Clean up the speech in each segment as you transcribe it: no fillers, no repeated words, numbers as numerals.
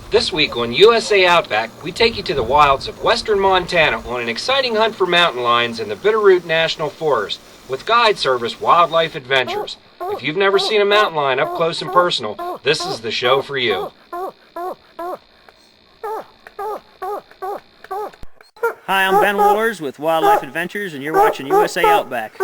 This week on USA Outback, we take you to the wilds of western Montana on an exciting hunt for mountain lions in the Bitterroot National Forest with Guide Service Wildlife Adventures. If you've never seen a mountain lion up close and personal, this is the show for you. Hi, I'm Ben Woolers with Wildlife Adventures, and you're watching USA Outback.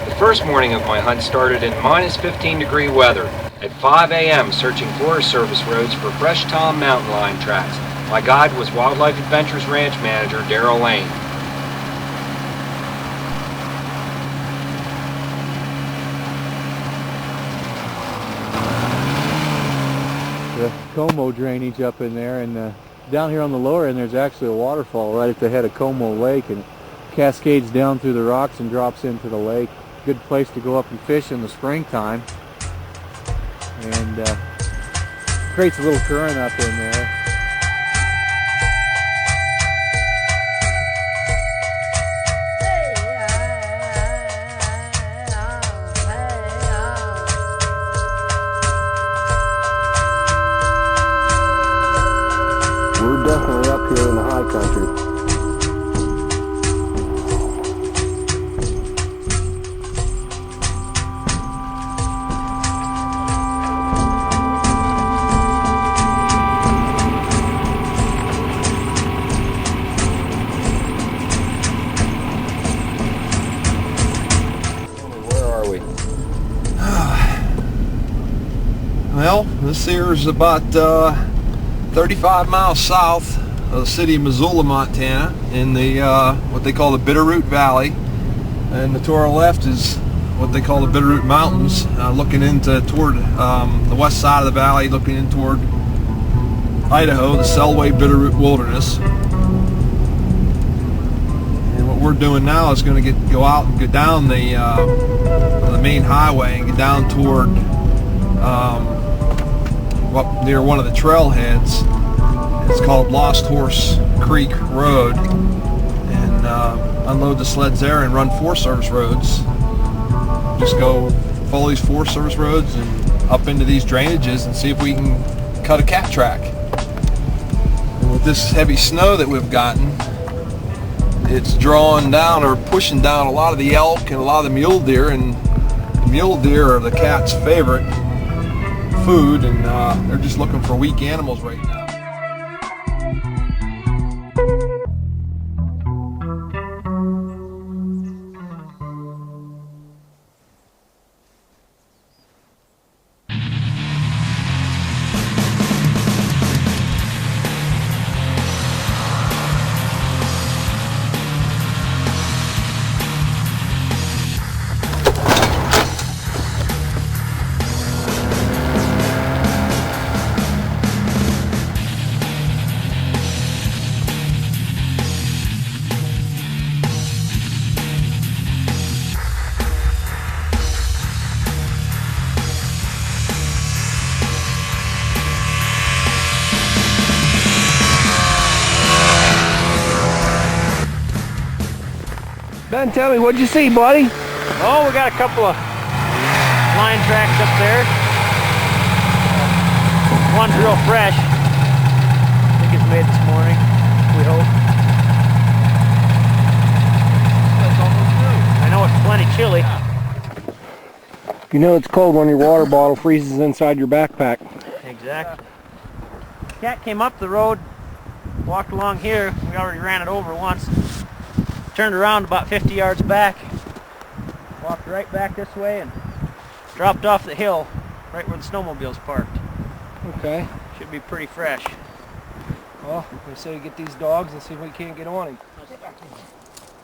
The first morning of my hunt started in minus 15-degree weather. At 5 a.m. searching Forest Service roads for fresh tom mountain lion tracks. My guide was Wildlife Adventures Ranch Manager Darrell Lane. The Como drainage up in there, and down here on the lower end there's actually a waterfall right at the head of Como Lake, and it cascades down through the rocks and drops into the lake. Good place to go up and fish in the springtime, and creates a little current up in there. We're definitely up here in the high country. Well, this here is about 35 miles south of the city of Missoula, Montana, in the what they call the Bitterroot Valley, and to our left is what they call the Bitterroot Mountains, looking into toward the west side of the valley, looking in toward Idaho, the Selway Bitterroot Wilderness. And what we're doing now is going to go out and go down the main highway and get down toward up near one of the trailheads. It's called Lost Horse Creek Road, and unload the sleds there and run Forest Service roads. Just go follow these Forest Service roads and up into these drainages and see if we can cut a cat track. And with this heavy snow that we've gotten, it's drawing down or pushing down a lot of the elk and a lot of the mule deer, and the mule deer are the cat's favorite food, and they're just looking for weak animals right now. Ben, tell me, what'd you see, buddy? Oh, we got a couple of line tracks up there. One's real fresh. I think it's made this morning, we hope. I know it's plenty chilly. You know it's cold when your water bottle freezes inside your backpack. Exactly. Cat came up the road, walked along here. We already ran it over once. Turned around about 50 yards back, walked right back this way, and dropped off the hill right where the snowmobile's parked. Okay. Should be pretty fresh. Well, we say get these dogs and see if we can't get on him.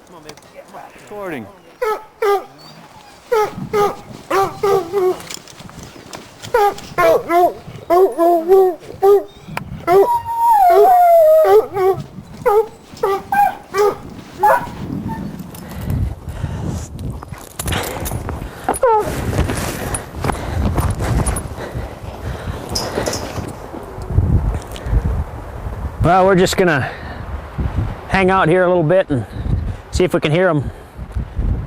Come on, baby. Come on. Recording. Well, we're just gonna hang out here a little bit and see if we can hear them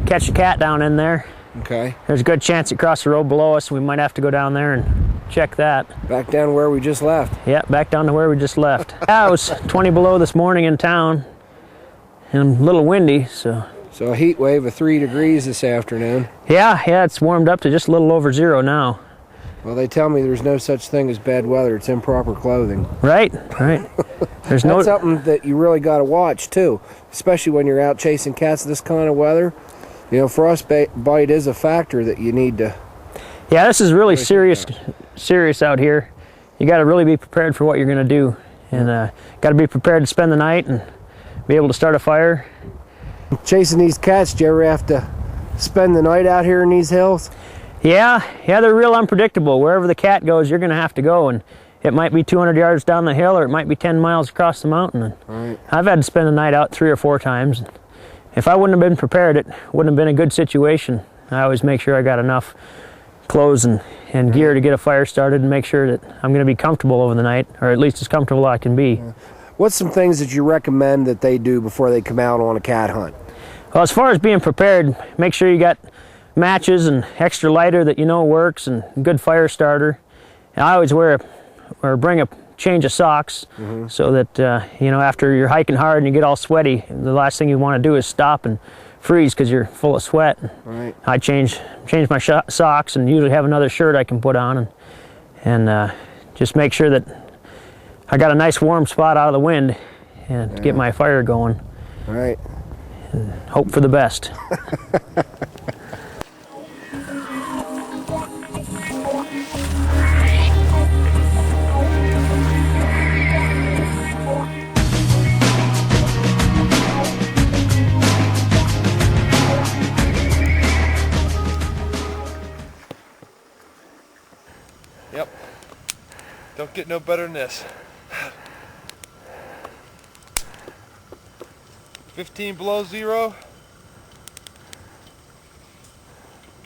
catch a cat down in there. Okay. There's a good chance it crossed the road below us. We might have to go down there and check that. Back down where we just left. Yeah, back down to where we just left. Yeah, it was 20 below this morning in town and a little windy, so. So a heat wave of 3 degrees this afternoon. Yeah, it's warmed up to just a little over 0 now. Well, they tell me there's no such thing as bad weather. It's improper clothing. Right. There's That's something that you really got to watch, too, especially when you're out chasing cats this kind of weather. You know, frostbite is a factor that you need to... Yeah, this is really serious out here. You got to really be prepared for what you're going to do. And got to be prepared to spend the night and be able to start a fire. Chasing these cats, do you ever have to spend the night out here in these hills? Yeah, they're real unpredictable. Wherever the cat goes, you're going to have to go. And it might be 200 yards down the hill or it might be 10 miles across the mountain. And right. I've had to spend the night out 3 or 4 times. If I wouldn't have been prepared, it wouldn't have been a good situation. I always make sure I got enough clothes and gear to get a fire started and make sure that I'm going to be comfortable over the night, or at least as comfortable as I can be. What's some things that you recommend that they do before they come out on a cat hunt? Well, as far as being prepared, make sure you got matches and extra lighter that you know works and good fire starter. And I always bring a change of socks so that you know, after you're hiking hard and you get all sweaty, the last thing you want to do is stop and freeze because you're full of sweat. Right. I change my socks and usually have another shirt I can put on and just make sure that I got a nice warm spot out of the wind and get my fire going. All right. And hope for the best. Yep. Don't get no better than this. 15 below 0.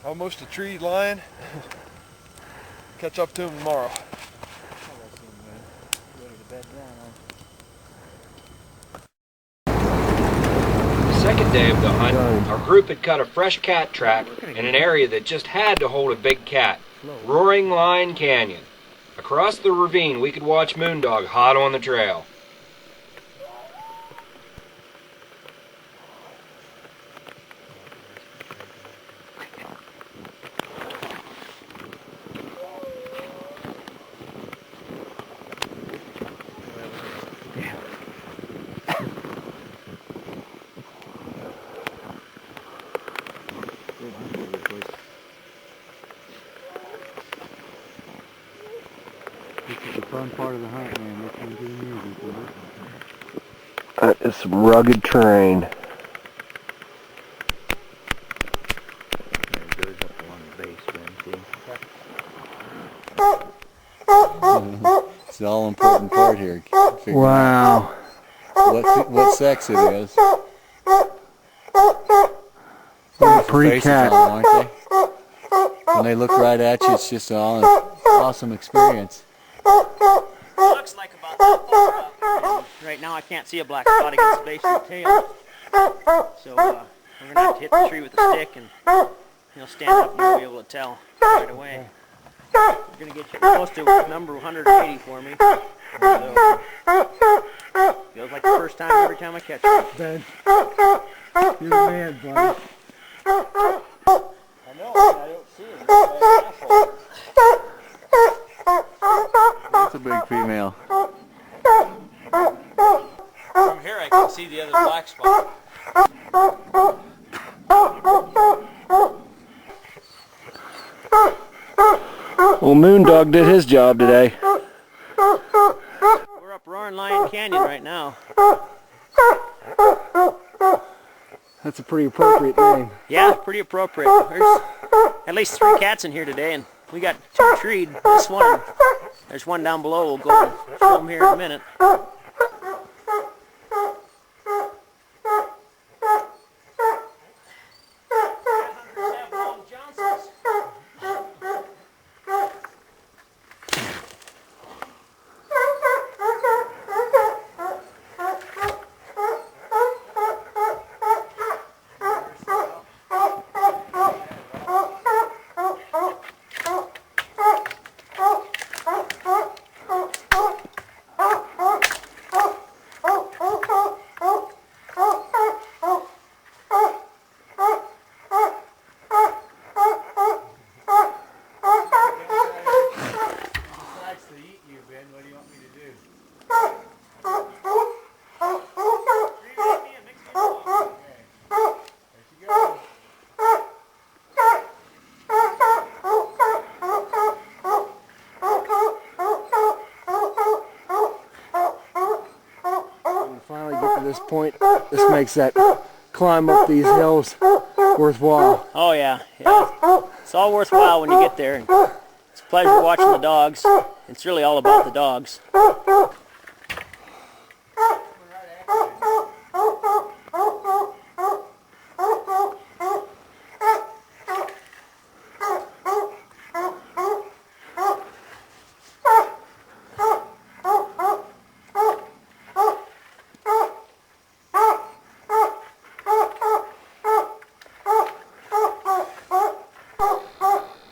Almost a tree line. Catch up to him tomorrow. Second day of the hunt, our group had cut a fresh cat track in an area that just had to hold a big cat, Roaring Line Canyon. Across the ravine, we could watch Moondog hot on the trail. This is the fun part of the hunt, man. Listening to the music, you know? That is some rugged terrain. It goes up along the base, man, see? It's the all-important part here. Wow. What sex it is. Pretty cat. Aren't they? When they look right at you, it's just an awesome experience. Looks like about that far up. Right now I can't see a black spot against the base of the tail. So we're going to have to hit the tree with a stick and he'll stand up and you'll be able to tell right away. We're going to get you close to number 180 for me. So, feels like the first time every time I catch one. Ben, you're a man, buddy. I know, I don't That's a big female. From here I can see the other black spot. Well, Moondog did his job today. We're up Roaring Lion Canyon right now. That's a pretty appropriate name. Yeah, pretty appropriate. There's at least 3 cats in here today, and we got 2 treed. This one, there's one down below. We'll go and show them here in a minute. This point, this makes that climb up these hills worthwhile. Oh yeah, yeah. It's all worthwhile when you get there. It's a pleasure watching the dogs. It's really all about the dogs.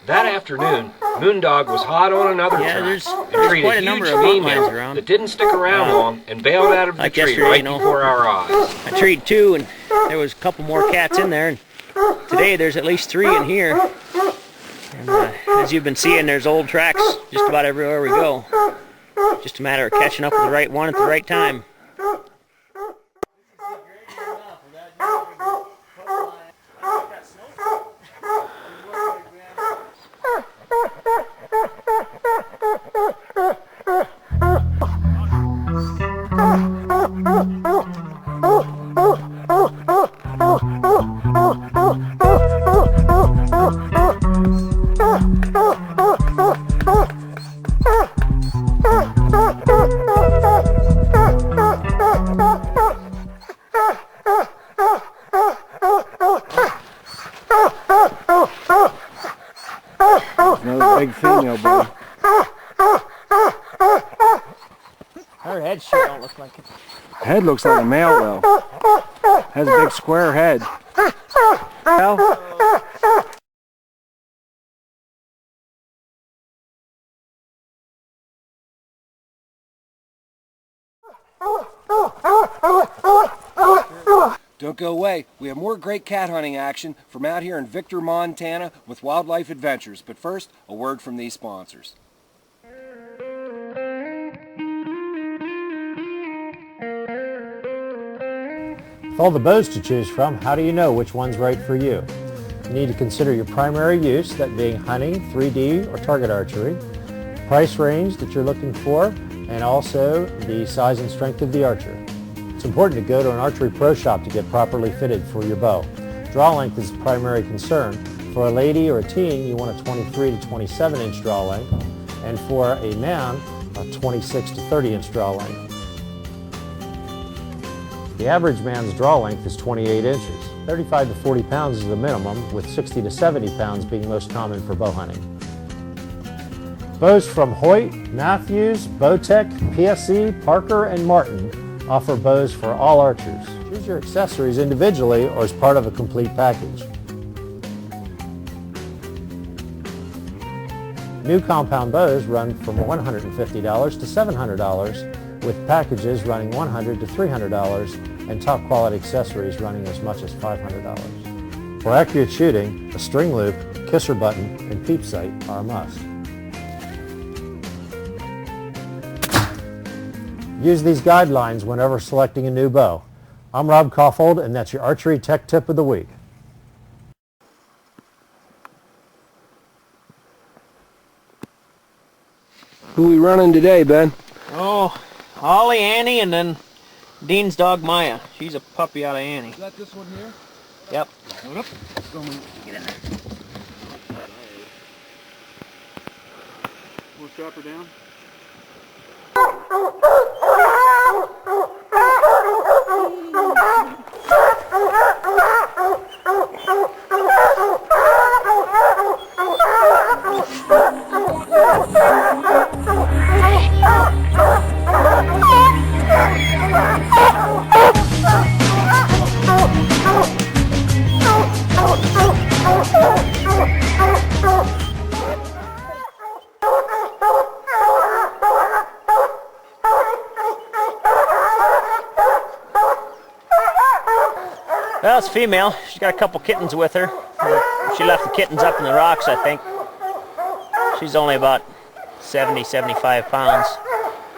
That afternoon, Moondog was hot on another Yeah, track there's and treated quite a a huge number of mountain lions female around. that didn't stick around long and bailed out of the Like tree yesterday, right you know. before our eyes. I treed 2, and there was a couple more cats in there. And today there's at least 3 in here. And as you've been seeing, there's old tracks just about everywhere we go. Just a matter of catching up with the right one at the right time. Another big female, boy. Her head sure don't look like it. Head looks like a male though. Has a big square head. Well, Don't go away. We have more great cat hunting action from out here in Victor, Montana with Wildlife Adventures. But first, a word from these sponsors. With all the bows to choose from, how do you know which one's right for you? You need to consider your primary use, that being hunting, 3D, or target archery, price range that you're looking for, and also the size and strength of the archer. It's important to go to an archery pro shop to get properly fitted for your bow. Draw length is the primary concern. For a lady or a teen, you want a 23 to 27 inch draw length, and for a man, a 26 to 30 inch draw length. The average man's draw length is 28 inches. 35 to 40 pounds is the minimum, with 60 to 70 pounds being most common for bow hunting. Bows from Hoyt, Matthews, Bowtech, PSE, Parker, and Martin offer bows for all archers. Choose your accessories individually or as part of a complete package. New compound bows run from $150 to $700, with packages running $100 to $300, and top quality accessories running as much as $500. For accurate shooting, a string loop, kisser button, and peep sight are a must. Use these guidelines whenever selecting a new bow. I'm Rob Koffold, and that's your Archery Tech Tip of the Week. Who we running today, Ben? Oh, Ollie, Annie, and then Dean's dog Maya. She's a puppy out of Annie. Is that this one here? Yep. Hold up. Get in there. We'll strap her down. Well, it's female. She's got a couple kittens with her. She left the kittens up in the rocks, I think. She's only about 70, 75 pounds.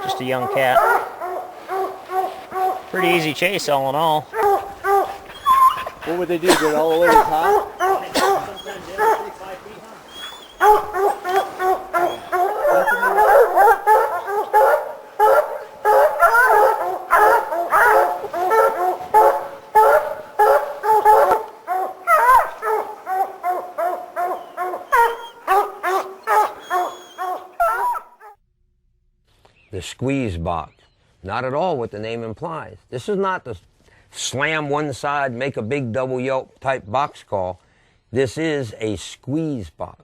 Just a young cat. Pretty easy chase all in all. What would they do? Get all the way to the top? The squeeze box. Not at all what the name implies. This is not the slam one side, make a big double yelp type box call. This is a squeeze box.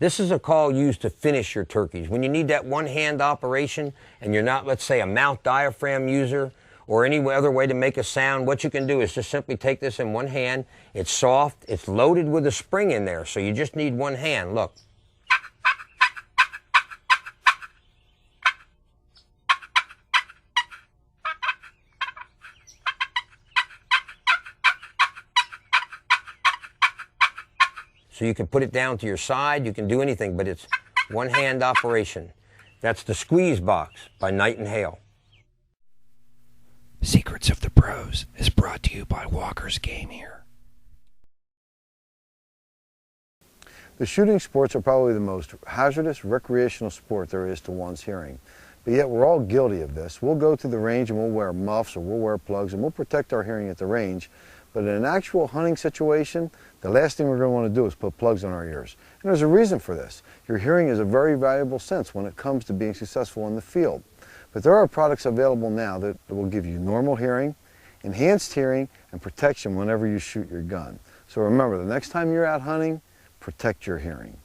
This is a call used to finish your turkeys. When you need that one-hand operation and you're not, let's say, a mouth diaphragm user or any other way to make a sound, what you can do is just simply take this in one hand. It's soft. It's loaded with a spring in there, so you just need one hand. Look. So you can put it down to your side, you can do anything, but it's one-hand operation. That's the Squeeze Box by Night and Hale. Secrets of the Pros is brought to you by Walker's Game Here. The shooting sports are probably the most hazardous recreational sport there is to one's hearing. But yet we're all guilty of this. We'll go to the range and we'll wear muffs or we'll wear plugs and we'll protect our hearing at the range. But in an actual hunting situation, the last thing we're going to want to do is put plugs on our ears. And there's a reason for this. Your hearing is a very valuable sense when it comes to being successful in the field. But there are products available now that will give you normal hearing, enhanced hearing, and protection whenever you shoot your gun. So remember, the next time you're out hunting, protect your hearing.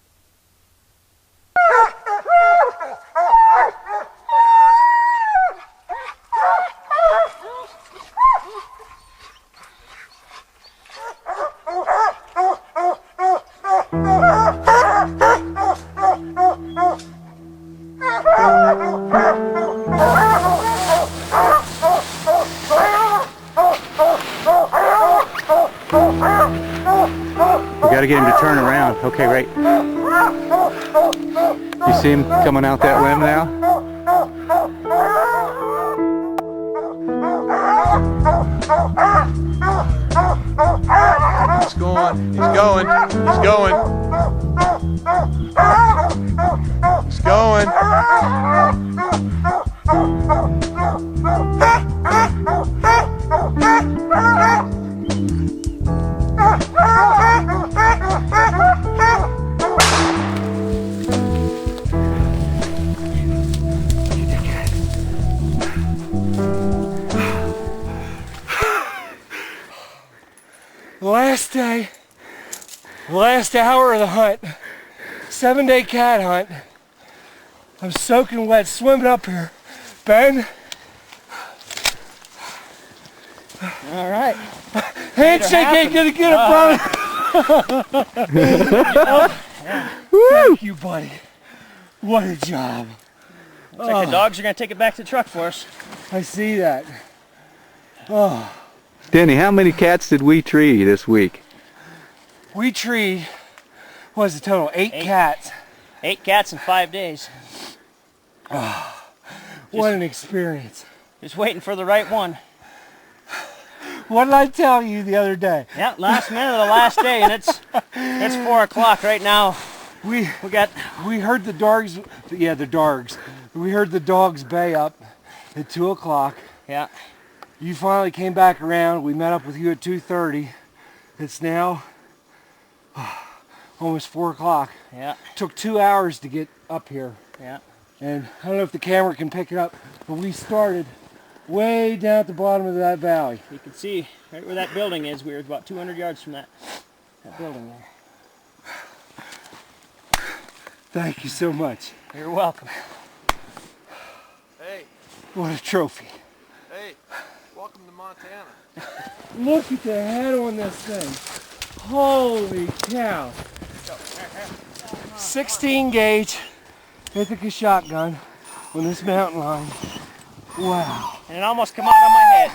We got to get him to turn around. Okay, right. You see him coming out that limb now? He's going. He's going. He's going. He's going. Last day, last hour of the hunt, 7-day cat hunt. I'm soaking wet, swimming up here. Ben? All right. Handshake ain't gonna get it, brother. Thank you, buddy. What a job. Looks like the dogs are going to take it back to the truck for us. I see that. Oh. Denny, how many cats did we tree this week? We treed, what was the total? Eight cats. 8 cats in 5 days. What an experience. Just waiting for the right one. What did I tell you the other day? Yeah, last minute of the last day, and it's 4 o'clock right now. We heard the dogs. Yeah, the dogs. We heard the dogs bay up at 2 o'clock. Yeah. You finally came back around. We met up with you at 2:30. It's now almost 4 o'clock. Yeah. Took 2 hours to get up here. Yeah. And I don't know if the camera can pick it up, but we started way down at the bottom of that valley. You can see right where that building is. We were about 200 yards from that building there. Thank you so much. You're welcome. Hey, What a trophy. hey, welcome to Montana. Look at the head on this thing. Holy cow. 16 gauge Ithaca shotgun on this mountain lion. Wow. And it almost come out on my head.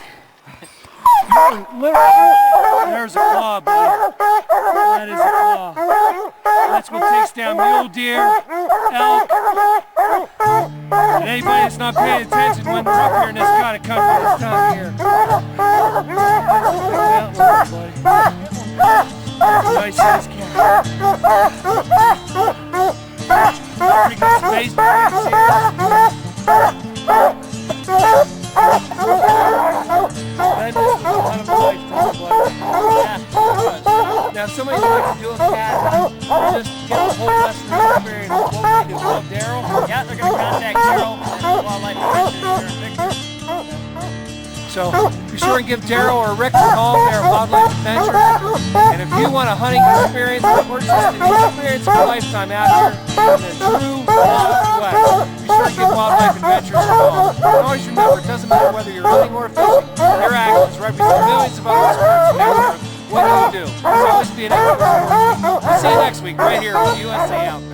There's a claw, buddy. That is a claw. That's what takes down mule deer, elk. And anybody that's not paying attention when they're up here in this kind of country this time of year. Nice size cat. Pretty good space between the Now, if somebody would like to do a cat hunt, just get a whole western experience. What would they do? Call Daryl? Yeah, they're going to contact Daryl at Wildlife Adventures here in Victor. So be sure and give Daryl or Rick a call there at Wildlife Adventures. And if you want a hunting experience or just an experience of a lifetime out here in the true wild west, be sure and give Wildlife Adventures a call. And always remember, it doesn't matter whether you're hunting or fishing, their actions represent millions of other sports out there. What do you do? There's always be an expert. We'll see you next week right here on USA Outback.